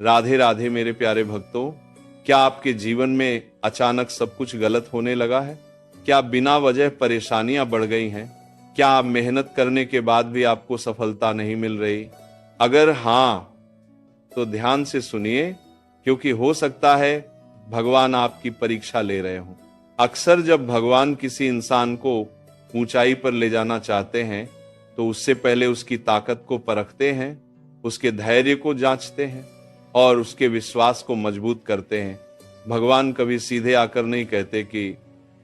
राधे राधे मेरे प्यारे भक्तों। क्या आपके जीवन में अचानक सब कुछ गलत होने लगा है? क्या बिना वजह परेशानियां बढ़ गई हैं? क्या आप मेहनत करने के बाद भी आपको सफलता नहीं मिल रही? अगर हाँ, तो ध्यान से सुनिए, क्योंकि हो सकता है भगवान आपकी परीक्षा ले रहे हों। अक्सर जब भगवान किसी इंसान को ऊंचाई पर ले जाना चाहते हैं तो उससे पहले उसकी ताकत को परखते हैं, उसके धैर्य को जांचते हैं और उसके विश्वास को मजबूत करते हैं। भगवान कभी सीधे आकर नहीं कहते कि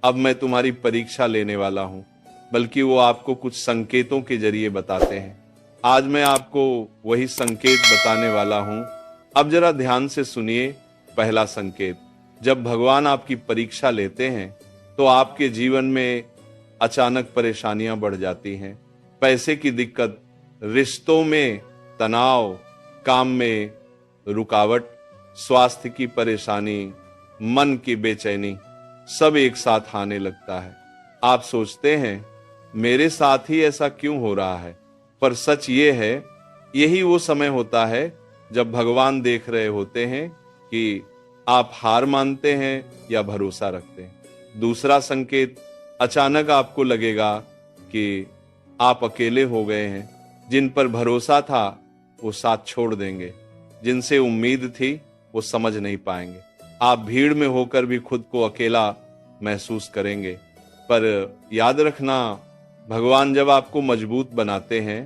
अब मैं तुम्हारी परीक्षा लेने वाला हूं, बल्कि वो आपको कुछ संकेतों के जरिए बताते हैं। आज मैं आपको वही संकेत बताने वाला हूं। अब जरा ध्यान से सुनिए। पहला संकेत, जब भगवान आपकी परीक्षा लेते हैं तो आपके जीवन में अचानक परेशानियां बढ़ जाती हैं। पैसे की दिक्कत, रिश्तों में तनाव, काम में रुकावट, स्वास्थ्य की परेशानी, मन की बेचैनी, सब एक साथ आने लगता है। आप सोचते हैं मेरे साथ ही ऐसा क्यों हो रहा है, पर सच ये है, यही वो समय होता है जब भगवान देख रहे होते हैं कि आप हार मानते हैं या भरोसा रखते हैं। दूसरा संकेत, अचानक आपको लगेगा कि आप अकेले हो गए हैं। जिन पर भरोसा था वो साथ छोड़ देंगे, जिनसे उम्मीद थी वो समझ नहीं पाएंगे। आप भीड़ में होकर भी खुद को अकेला महसूस करेंगे। पर याद रखना, भगवान जब आपको मजबूत बनाते हैं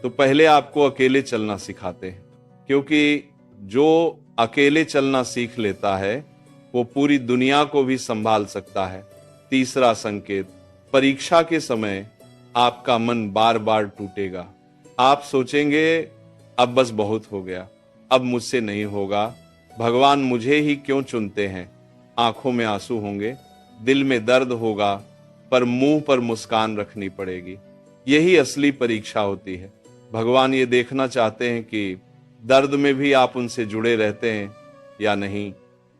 तो पहले आपको अकेले चलना सिखाते हैं, क्योंकि जो अकेले चलना सीख लेता है वो पूरी दुनिया को भी संभाल सकता है। तीसरा संकेत, परीक्षा के समय आपका मन बार बार टूटेगा। आप सोचेंगे अब बस बहुत हो गया, अब मुझसे नहीं होगा, भगवान मुझे ही क्यों चुनते हैं। आंखों में आंसू होंगे, दिल में दर्द होगा, पर मुंह पर मुस्कान रखनी पड़ेगी। यही असली परीक्षा होती है। भगवान ये देखना चाहते हैं कि दर्द में भी आप उनसे जुड़े रहते हैं या नहीं।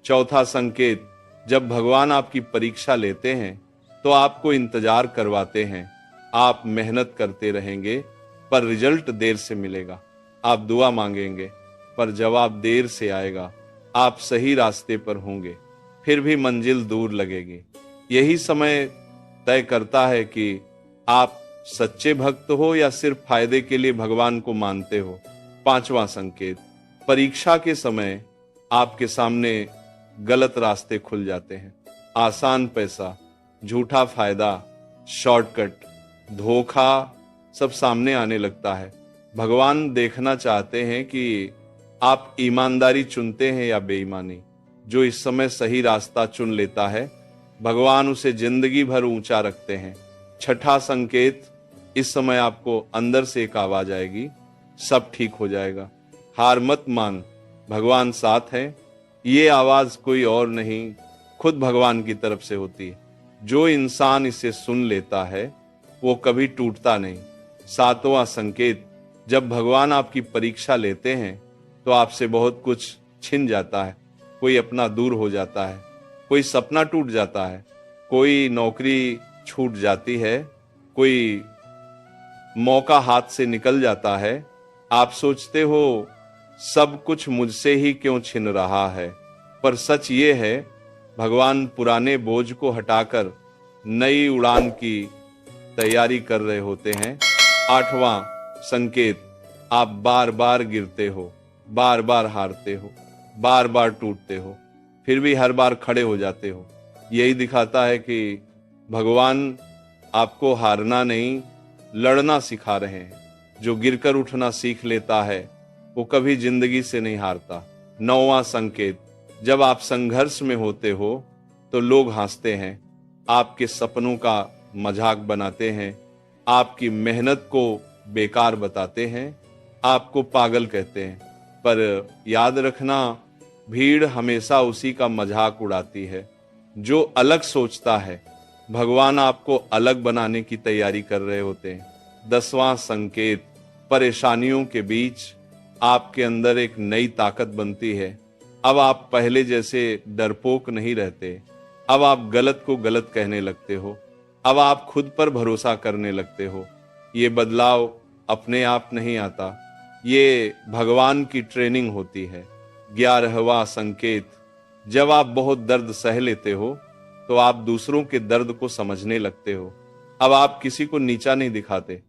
चौथा संकेत, जब भगवान आपकी परीक्षा लेते हैं तो आपको इंतजार करवाते हैं। आप मेहनत करते रहेंगे पर रिजल्ट देर से मिलेगा। आप दुआ मांगेंगे पर जवाब देर से आएगा। आप सही रास्ते पर होंगे फिर भी मंजिल दूर लगेगी। यही समय तय करता है कि आप सच्चे भक्त हो या सिर्फ फायदे के लिए भगवान को मानते हो। पांचवा संकेत, परीक्षा के समय आपके सामने गलत रास्ते खुल जाते हैं। आसान पैसा, झूठा फायदा, शॉर्टकट, धोखा सब सामने आने लगता है। भगवान देखना चाहते हैं कि आप ईमानदारी चुनते हैं या बेईमानी। जो इस समय सही रास्ता चुन लेता है, भगवान उसे जिंदगी भर ऊंचा रखते हैं। छठा संकेत, इस समय आपको अंदर से एक आवाज आएगी, सब ठीक हो जाएगा, हार मत मान, भगवान साथ है। ये आवाज कोई और नहीं, खुद भगवान की तरफ से होती है। जो इंसान इसे सुन लेता है वो कभी टूटता नहीं। सातवां संकेत, जब भगवान आपकी परीक्षा लेते हैं तो आपसे बहुत कुछ छिन जाता है। कोई अपना दूर हो जाता है, कोई सपना टूट जाता है, कोई नौकरी छूट जाती है, कोई मौका हाथ से निकल जाता है। आप सोचते हो सब कुछ मुझसे ही क्यों छिन रहा है, पर सच ये है, भगवान पुराने बोझ को हटाकर नई उड़ान की तैयारी कर रहे होते हैं। आठवां संकेत, आप बार बार गिरते हो, बार बार हारते हो, बार बार टूटते हो, फिर भी हर बार खड़े हो जाते हो। यही दिखाता है कि भगवान आपको हारना नहीं, लड़ना सिखा रहे हैं। जो गिरकर उठना सीख लेता है वो कभी जिंदगी से नहीं हारता। नौवां संकेत, जब आप संघर्ष में होते हो तो लोग हंसते हैं, आपके सपनों का मजाक बनाते हैं, आपकी मेहनत को बेकार बताते हैं, आपको पागल कहते हैं। पर याद रखना, भीड़ हमेशा उसी का मजाक उड़ाती है जो अलग सोचता है। भगवान आपको अलग बनाने की तैयारी कर रहे होते हैं। 10वां संकेत, परेशानियों के बीच आपके अंदर एक नई ताकत बनती है। अब आप पहले जैसे डरपोक नहीं रहते। अब आप गलत को गलत कहने लगते हो। अब आप खुद पर भरोसा करने लगते हो। ये बदलाव अपने आप नहीं आता, ये भगवान की ट्रेनिंग होती है। 11वां संकेत, जब आप बहुत दर्द सह लेते हो तो आप दूसरों के दर्द को समझने लगते हो। अब आप किसी को नीचा नहीं दिखाते,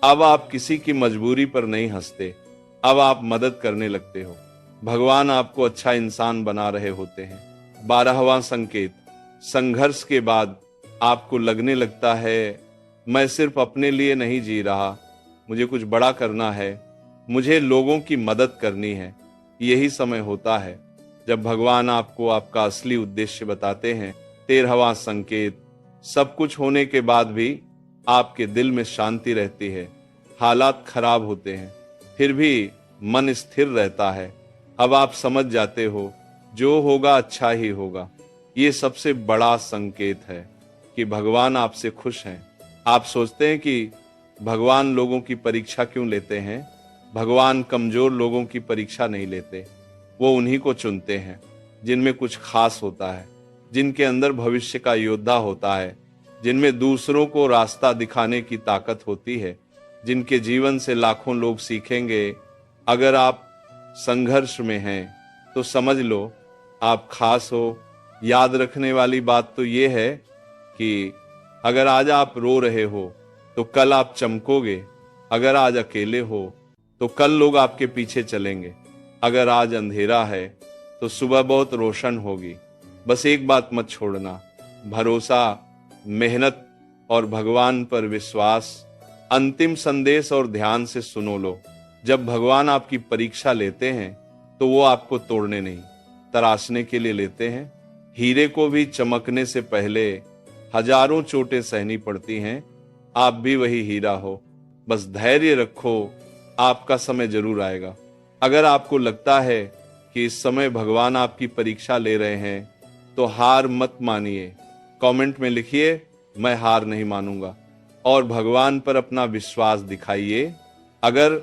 अब आप किसी की मजबूरी पर नहीं हंसते, अब आप मदद करने लगते हो। भगवान आपको अच्छा इंसान बना रहे होते हैं। 12वां संकेत, संघर्ष के बाद आपको लगने लगता है मैं सिर्फ अपने लिए नहीं जी रहा, मुझे कुछ बड़ा करना है, मुझे लोगों की मदद करनी है। यही समय होता है जब भगवान आपको आपका असली उद्देश्य बताते हैं। 13वां संकेत, सब कुछ होने के बाद भी आपके दिल में शांति रहती है। हालात खराब होते हैं फिर भी मन स्थिर रहता है। अब आप समझ जाते हो जो होगा अच्छा ही होगा। ये सबसे बड़ा संकेत है कि भगवान आपसे खुश हैं। आप सोचते हैं कि भगवान लोगों की परीक्षा क्यों लेते हैं? भगवान कमजोर लोगों की परीक्षा नहीं लेते, वो उन्हीं को चुनते हैं जिनमें कुछ खास होता है, जिनके अंदर भविष्य का योद्धा होता है, जिनमें दूसरों को रास्ता दिखाने की ताकत होती है, जिनके जीवन से लाखों लोग सीखेंगे। अगर आप संघर्ष में हैं तो समझ लो आप खास हो। याद रखने वाली बात तो ये है कि अगर आज आप रो रहे हो तो कल आप चमकोगे, अगर आज अकेले हो तो कल लोग आपके पीछे चलेंगे, अगर आज अंधेरा है तो सुबह बहुत रोशन होगी। बस एक बात मत छोड़ना, भरोसा, मेहनत और भगवान पर विश्वास। अंतिम संदेश और ध्यान से सुनो लो, जब भगवान आपकी परीक्षा लेते हैं तो वो आपको तोड़ने नहीं, तराशने के लिए लेते हैं। हीरे को भी चमकने से पहले हजारों चोटें सहनी पड़ती हैं। आप भी वही हीरा हो, बस धैर्य रखो, आपका समय जरूर आएगा। अगर आपको लगता है कि इस समय भगवान आपकी परीक्षा ले रहे हैं तो हार मत मानिए। कमेंट में लिखिए मैं हार नहीं मानूंगा और भगवान पर अपना विश्वास दिखाइए। अगर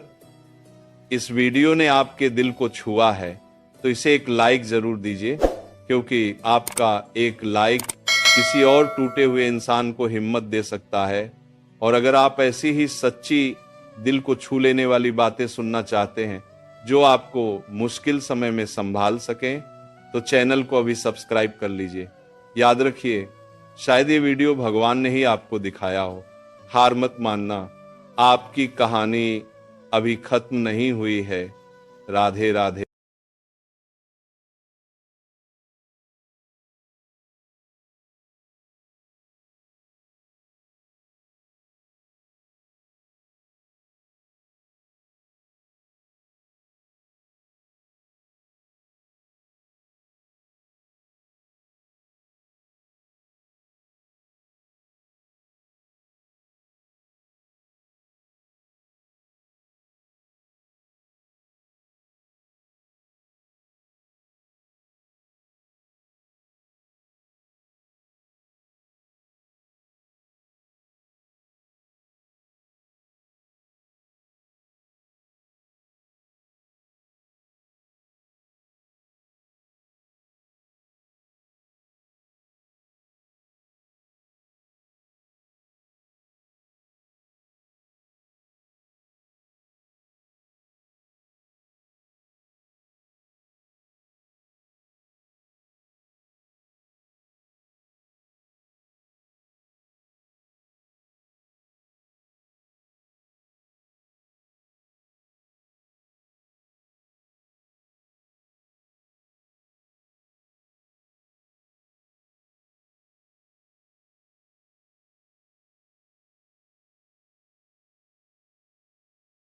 इस वीडियो ने आपके दिल को छुआ है तो इसे एक लाइक जरूर दीजिए, क्योंकि आपका एक लाइक किसी और टूटे हुए इंसान को हिम्मत दे सकता है। और अगर आप ऐसी ही सच्ची दिल को छू लेने वाली बातें सुनना चाहते हैं जो आपको मुश्किल समय में संभाल सकें तो चैनल को अभी सब्सक्राइब कर लीजिए। याद रखिए, शायद ये वीडियो भगवान ने ही आपको दिखाया हो। हार मत मानना, आपकी कहानी अभी खत्म नहीं हुई है। राधे राधे।